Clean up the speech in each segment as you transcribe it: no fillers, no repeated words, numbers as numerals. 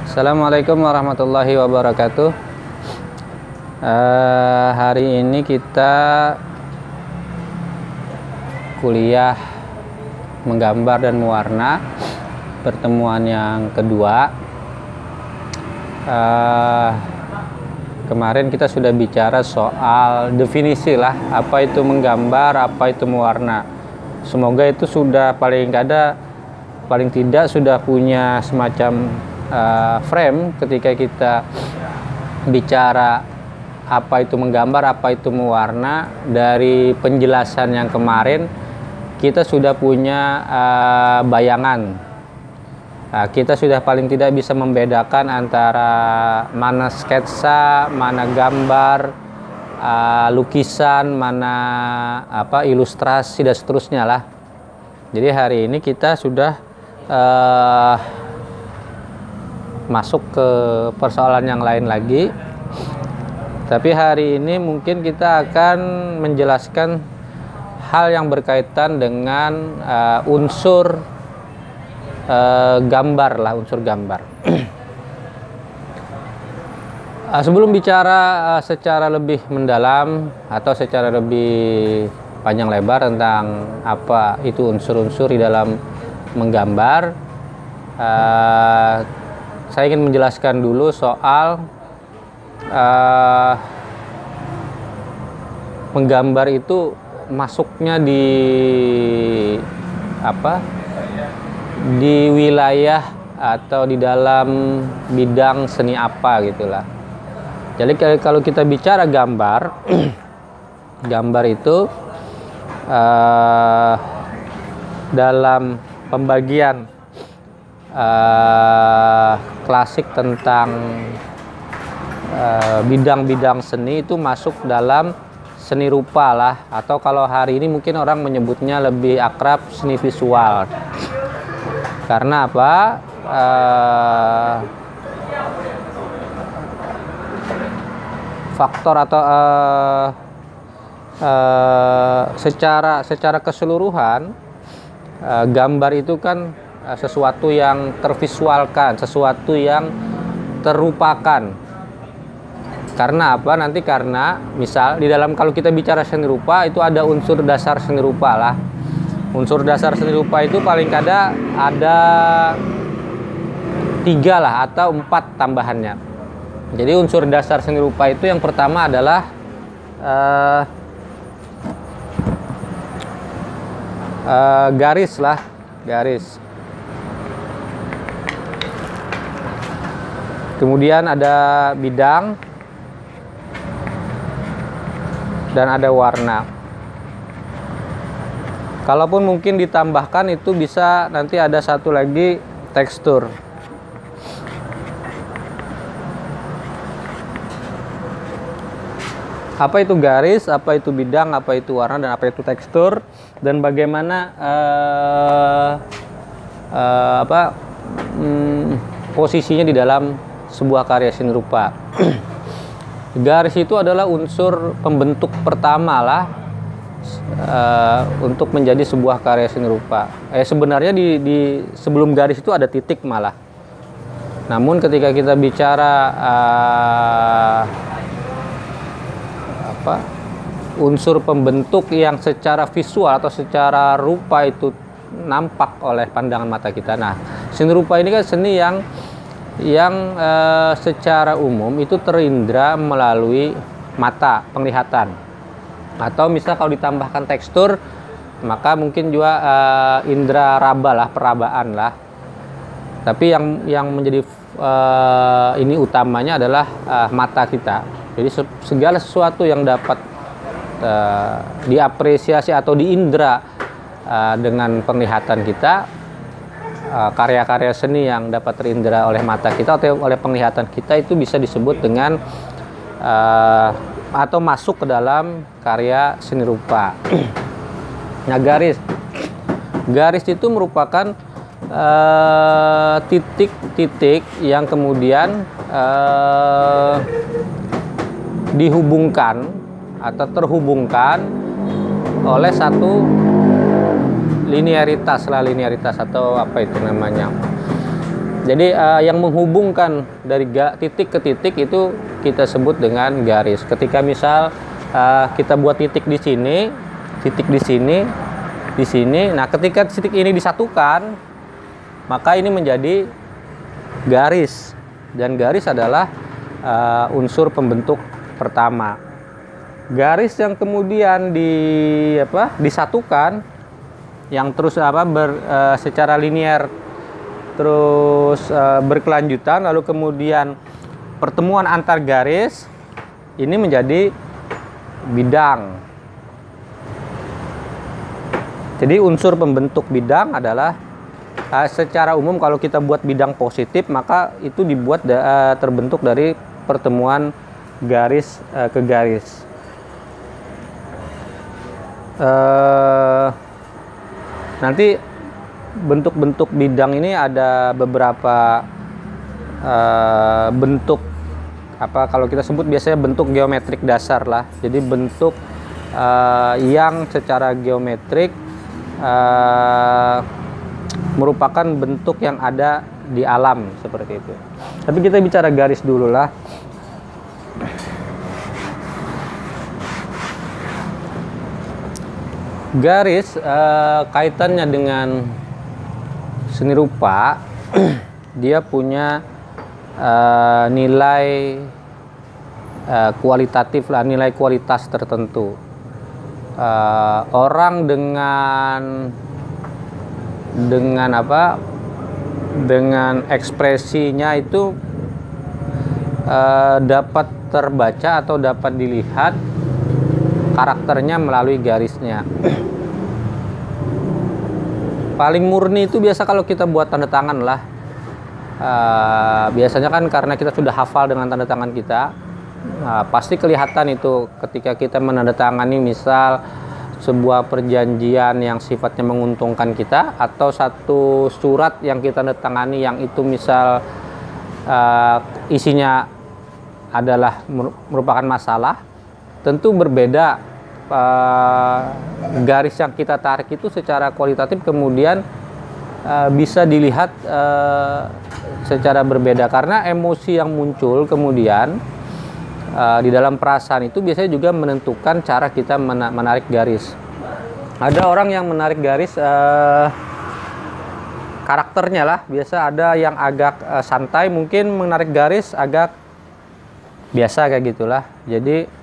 Assalamualaikum warahmatullahi wabarakatuh. Hari ini kita kuliah menggambar dan mewarna, pertemuan yang kedua. Kemarin kita sudah bicara soal definisi lah, apa itu menggambar, apa itu mewarna. Semoga itu sudah paling tidak sudah punya semacam frame ketika kita bicara apa itu menggambar, apa itu mewarna. Dari penjelasan yang kemarin kita sudah punya bayangan. Kita sudah paling tidak bisa membedakan antara mana sketsa, mana gambar, lukisan, mana ilustrasi dan seterusnya lah. Jadi hari ini kita sudah masuk ke persoalan yang lain lagi. Tapi hari ini mungkin kita akan menjelaskan hal yang berkaitan dengan unsur gambar lah, unsur gambar. Sebelum bicara secara lebih mendalam atau secara lebih panjang lebar tentang apa itu unsur-unsur di dalam menggambar, saya ingin menjelaskan dulu soal menggambar itu masuknya di wilayah atau di dalam bidang seni apa gitulah. Jadi kalau kita bicara gambar, gambar itu dalam pembagian klasik tentang bidang-bidang seni itu masuk dalam seni rupa lah, atau kalau hari ini mungkin orang menyebutnya lebih akrab seni visual. Karena apa? Faktor atau secara keseluruhan gambar itu kan sesuatu yang tervisualkan, sesuatu yang terrupakan. Karena apa? Nanti karena misal di dalam kalau kita bicara seni rupa itu ada unsur dasar seni rupa lah. Unsur dasar seni rupa itu paling kada ada 3 lah atau 4 tambahannya. Jadi unsur dasar seni rupa itu yang pertama adalah garis lah, garis. Kemudian ada bidang dan ada warna. Kalaupun mungkin ditambahkan itu bisa nanti ada satu lagi, tekstur. Apa itu garis, apa itu bidang, apa itu warna, dan apa itu tekstur, dan bagaimana posisinya di dalam sebuah karya seni rupa. Garis itu adalah unsur pembentuk pertama lah untuk menjadi sebuah karya seni rupa. Sebenarnya di sebelum garis itu ada titik malah. Namun ketika kita bicara unsur pembentuk yang secara visual atau secara rupa itu nampak oleh pandangan mata kita. Nah, seni rupa ini kan seni yang secara umum itu terindra melalui mata, penglihatan. Atau misal kalau ditambahkan tekstur, maka mungkin juga indera raba lah, perabaan lah. Tapi yang menjadi ini utamanya adalah mata kita. Jadi segala sesuatu yang dapat diapresiasi atau diindra dengan penglihatan kita, karya-karya seni yang dapat terindra oleh mata kita atau oleh penglihatan kita itu bisa disebut dengan atau masuk ke dalam karya seni rupa. Nah, garis itu merupakan titik-titik yang kemudian dihubungkan atau terhubungkan oleh satu linearitas atau apa itu namanya. Jadi yang menghubungkan dari titik ke titik itu kita sebut dengan garis. Ketika misal kita buat titik di sini, titik di sini, di sini. Nah, ketika titik ini disatukan, maka ini menjadi garis. Dan garis adalah unsur pembentuk pertama. Garis yang kemudian disatukan, yang terus secara linear terus berkelanjutan, lalu kemudian pertemuan antar garis ini menjadi bidang. Jadi unsur pembentuk bidang adalah secara umum kalau kita buat bidang positif, maka itu dibuat terbentuk dari pertemuan garis ke garis. Nanti bentuk-bentuk bidang ini ada beberapa bentuk, kalau kita sebut biasanya bentuk geometrik dasar lah. Jadi bentuk yang secara geometrik merupakan bentuk yang ada di alam seperti itu. Tapi kita bicara garis dulu lah. Garis kaitannya dengan seni rupa, dia punya nilai kualitatif lah, nilai kualitas tertentu. Orang dengan ekspresinya itu dapat terbaca atau dapat dilihat karakternya melalui garisnya. Paling murni itu biasa kalau kita buat tanda tangan lah. Biasanya kan karena kita sudah hafal dengan tanda tangan kita, pasti kelihatan itu ketika kita menandatangani misal sebuah perjanjian yang sifatnya menguntungkan kita, atau satu surat yang kita tandatangani yang itu misal isinya adalah merupakan masalah, tentu berbeda. Garis yang kita tarik itu secara kualitatif kemudian bisa dilihat secara berbeda, karena emosi yang muncul kemudian di dalam perasaan itu biasanya juga menentukan cara kita menarik garis. Ada orang yang menarik garis karakternya lah, biasa ada yang agak santai, mungkin menarik garis agak biasa kayak gitulah. Jadi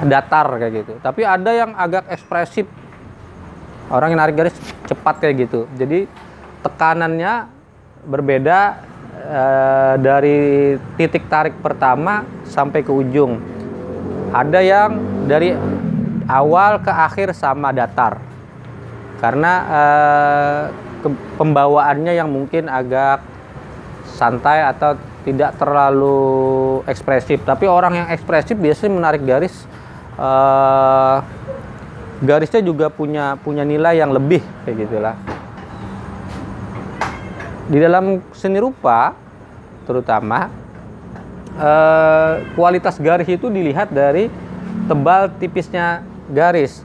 datar kayak gitu. Tapi ada yang agak ekspresif, orang yang narik garis cepat kayak gitu. Jadi tekanannya berbeda dari titik tarik pertama sampai ke ujung. Ada yang dari awal ke akhir sama datar, karena pembawaannya yang mungkin agak santai atau tidak terlalu ekspresif. Tapi orang yang ekspresif biasanya menarik garis, garisnya juga punya nilai yang lebih kayak gitulah. Di dalam seni rupa terutama kualitas garis itu dilihat dari tebal tipisnya garis.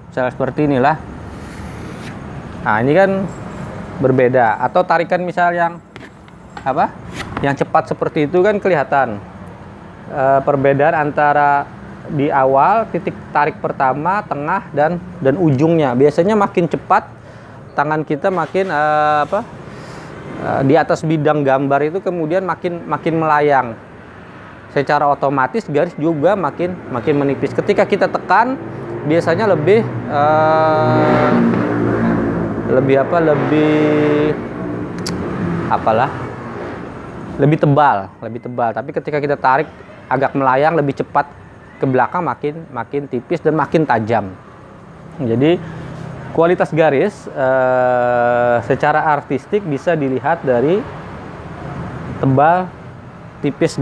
Misalnya seperti inilah. Nah, ini kan berbeda. Atau tarikan misal yang yang cepat seperti itu kan kelihatan perbedaan antara di awal titik tarik pertama, tengah dan ujungnya. Biasanya makin cepat tangan kita makin di atas bidang gambar itu kemudian makin melayang. Secara otomatis garis juga makin menipis. Ketika kita tekan biasanya lebih tebal. Tapi ketika kita tarik agak melayang, lebih cepat ke belakang, makin tipis dan makin tajam. Jadi kualitas garis secara artistik bisa dilihat dari tebal tipis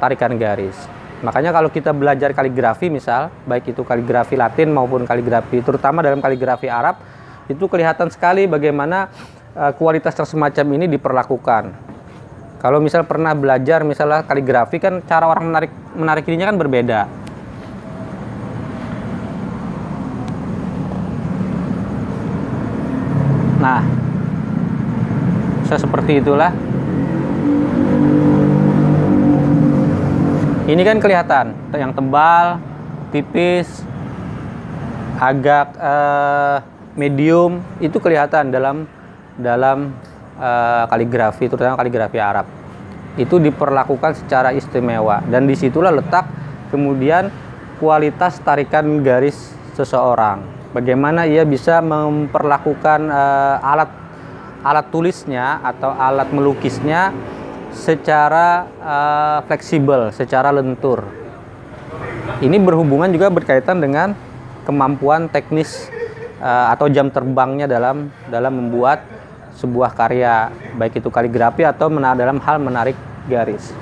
tarikan garis. Makanya kalau kita belajar kaligrafi misal, baik itu kaligrafi Latin maupun kaligrafi, terutama dalam kaligrafi Arab, itu kelihatan sekali bagaimana kualitas yang semacam ini diperlakukan. Kalau misal pernah belajar misalnya kaligrafi, kan cara orang menarik ininya kan berbeda. Nah, sketsa seperti itulah. Ini kan kelihatan yang tebal, tipis, agak medium, itu kelihatan dalam kaligrafi, terutama kaligrafi Arab. Itu diperlakukan secara istimewa, dan disitulah letak kemudian kualitas tarikan garis seseorang. Bagaimana ia bisa memperlakukan alat tulisnya atau alat melukisnya secara fleksibel, secara lentur. Ini berhubungan juga berkaitan dengan kemampuan teknis atau jam terbangnya dalam membuat sebuah karya, baik itu kaligrafi atau dalam hal menarik garis.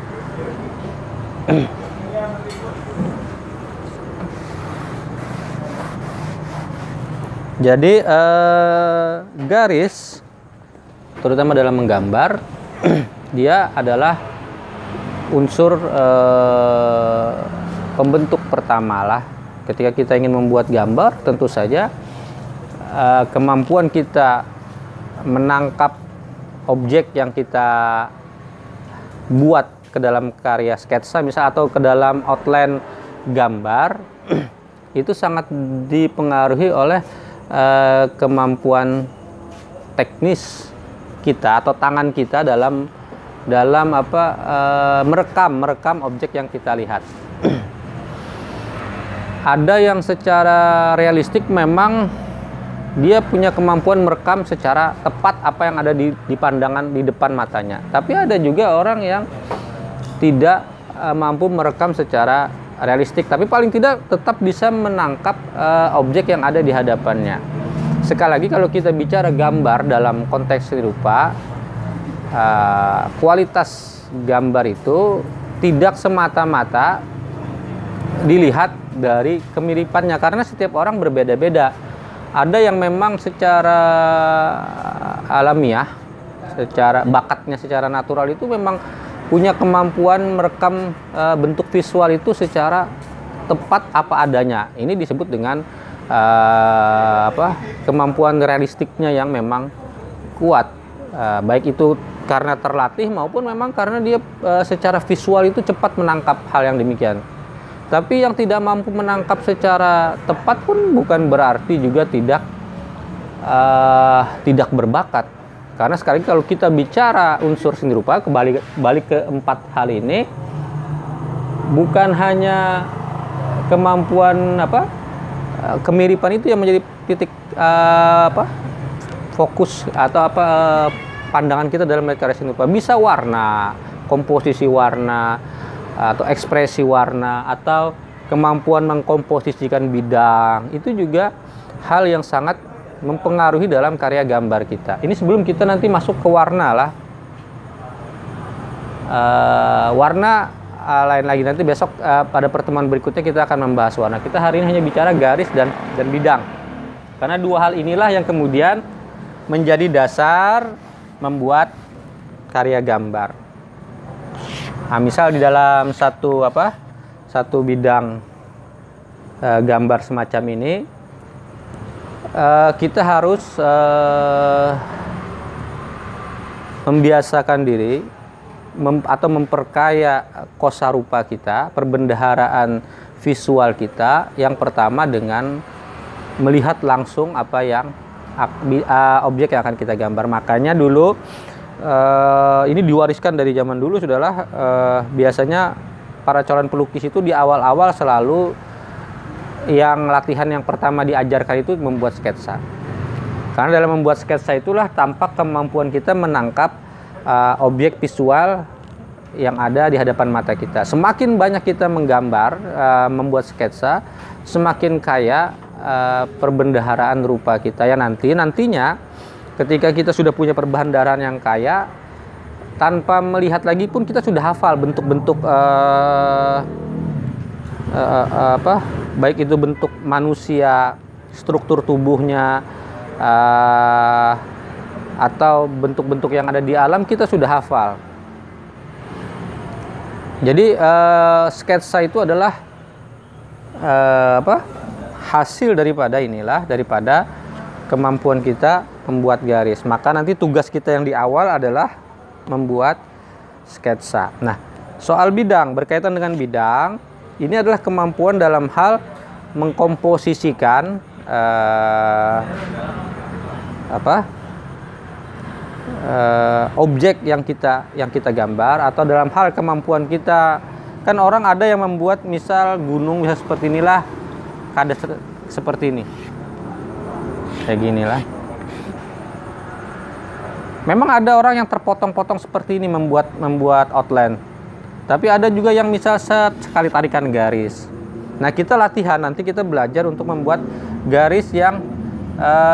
Jadi garis, terutama dalam menggambar, dia adalah unsur pembentuk pertama lah. Ketika kita ingin membuat gambar, tentu saja kemampuan kita menangkap objek yang kita buat ke dalam karya sketsa misal atau ke dalam outline gambar itu sangat dipengaruhi oleh kemampuan teknis kita atau tangan kita dalam merekam objek yang kita lihat. Ada yang secara realistik memang dia punya kemampuan merekam secara tepat apa yang ada di pandangan di depan matanya. Tapi ada juga orang yang tidak mampu merekam secara realistik, tapi paling tidak tetap bisa menangkap objek yang ada di hadapannya. Sekali lagi, kalau kita bicara gambar dalam konteks seni rupa, kualitas gambar itu tidak semata-mata dilihat dari kemiripannya, karena setiap orang berbeda-beda. Ada yang memang secara alamiah, secara bakatnya, secara natural itu memang punya kemampuan merekam bentuk visual itu secara tepat apa adanya. Ini disebut dengan kemampuan realistiknya yang memang kuat, baik itu karena terlatih maupun memang karena dia secara visual itu cepat menangkap hal yang demikian. Tapi yang tidak mampu menangkap secara tepat pun bukan berarti juga tidak berbakat. Karena sekali kalau kita bicara unsur seni rupa, balik ke 4 hal ini, bukan hanya kemampuan kemiripan itu yang menjadi titik fokus atau pandangan kita dalam melihat karya seni rupa. Bisa warna, komposisi warna, atau ekspresi warna, atau kemampuan mengkomposisikan bidang. Itu juga hal yang sangat mempengaruhi dalam karya gambar kita. Ini sebelum kita nanti masuk ke warna lah. Warna lain lagi, nanti besok pada pertemuan berikutnya kita akan membahas warna. Kita hari ini hanya bicara garis dan bidang. Karena dua hal inilah yang kemudian menjadi dasar membuat karya gambar. Nah, misal di dalam satu bidang gambar semacam ini, kita harus membiasakan diri atau memperkaya kosarupa kita, perbendaharaan visual kita, yang pertama dengan melihat langsung apa yang objek yang akan kita gambar. Makanya dulu ini diwariskan dari zaman dulu sudahlah, biasanya para calon pelukis itu di awal-awal selalu yang latihan yang pertama diajarkan itu membuat sketsa. Karena dalam membuat sketsa itulah tampak kemampuan kita menangkap objek visual yang ada di hadapan mata kita. Semakin banyak kita menggambar, membuat sketsa, semakin kaya perbendaharaan rupa kita ya nantinya ketika kita sudah punya perbendaharaan yang kaya, tanpa melihat lagi pun kita sudah hafal bentuk-bentuk baik itu bentuk manusia, struktur tubuhnya, atau bentuk-bentuk yang ada di alam, kita sudah hafal. Jadi sketsa itu adalah hasil daripada kemampuan kita membuat garis. Maka nanti tugas kita yang di awal adalah membuat sketsa. Nah, soal bidang, berkaitan dengan bidang, ini adalah kemampuan dalam hal mengkomposisikan objek yang kita gambar, atau dalam hal kemampuan kita. Kan orang ada yang membuat misal gunung bisa seperti inilah, ada seperti ini, kayak gini lah. Memang ada orang yang terpotong-potong seperti ini membuat outline. Tapi ada juga yang misal sekali tarikan garis. Nah, kita latihan, nanti kita belajar untuk membuat garis yang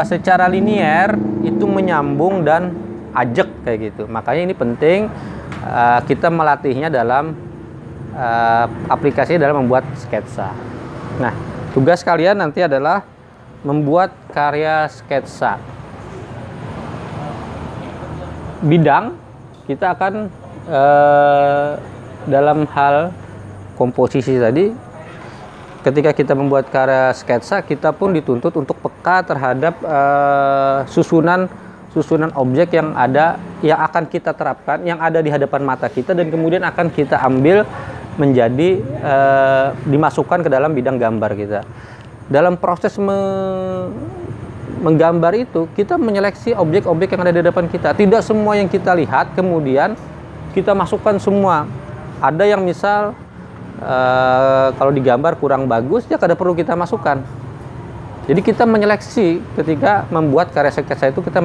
secara linier itu menyambung dan ajak kayak gitu. Makanya ini penting kita melatihnya dalam aplikasi dalam membuat sketsa. Nah, tugas kalian nanti adalah membuat karya sketsa. Bidang kita akan dalam hal komposisi tadi, ketika kita membuat karya sketsa, kita pun dituntut untuk peka terhadap susunan objek yang akan kita terapkan, yang ada di hadapan mata kita, dan kemudian akan kita ambil menjadi dimasukkan ke dalam bidang gambar kita. Dalam proses menggambar itu, kita menyeleksi objek-objek yang ada di hadapan kita. Tidak semua yang kita lihat kemudian kita masukkan semua. Ada yang misal kalau digambar kurang bagus, ya kada perlu kita masukkan. Jadi kita menyeleksi, ketika membuat karya sketsa itu kita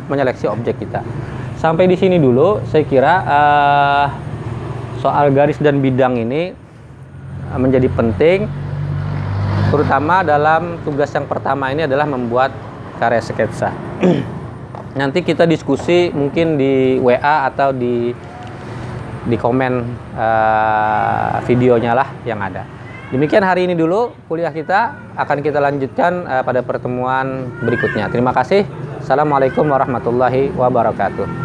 menyeleksi objek kita. Sampai di sini dulu saya kira soal garis dan bidang ini menjadi penting, terutama dalam tugas yang pertama ini adalah membuat karya sketsa. Nanti kita diskusi mungkin di WA atau di komen videonya lah yang ada. Demikian hari ini dulu kuliah kita, akan kita lanjutkan pada pertemuan berikutnya. Terima kasih. Assalamualaikum warahmatullahi wabarakatuh.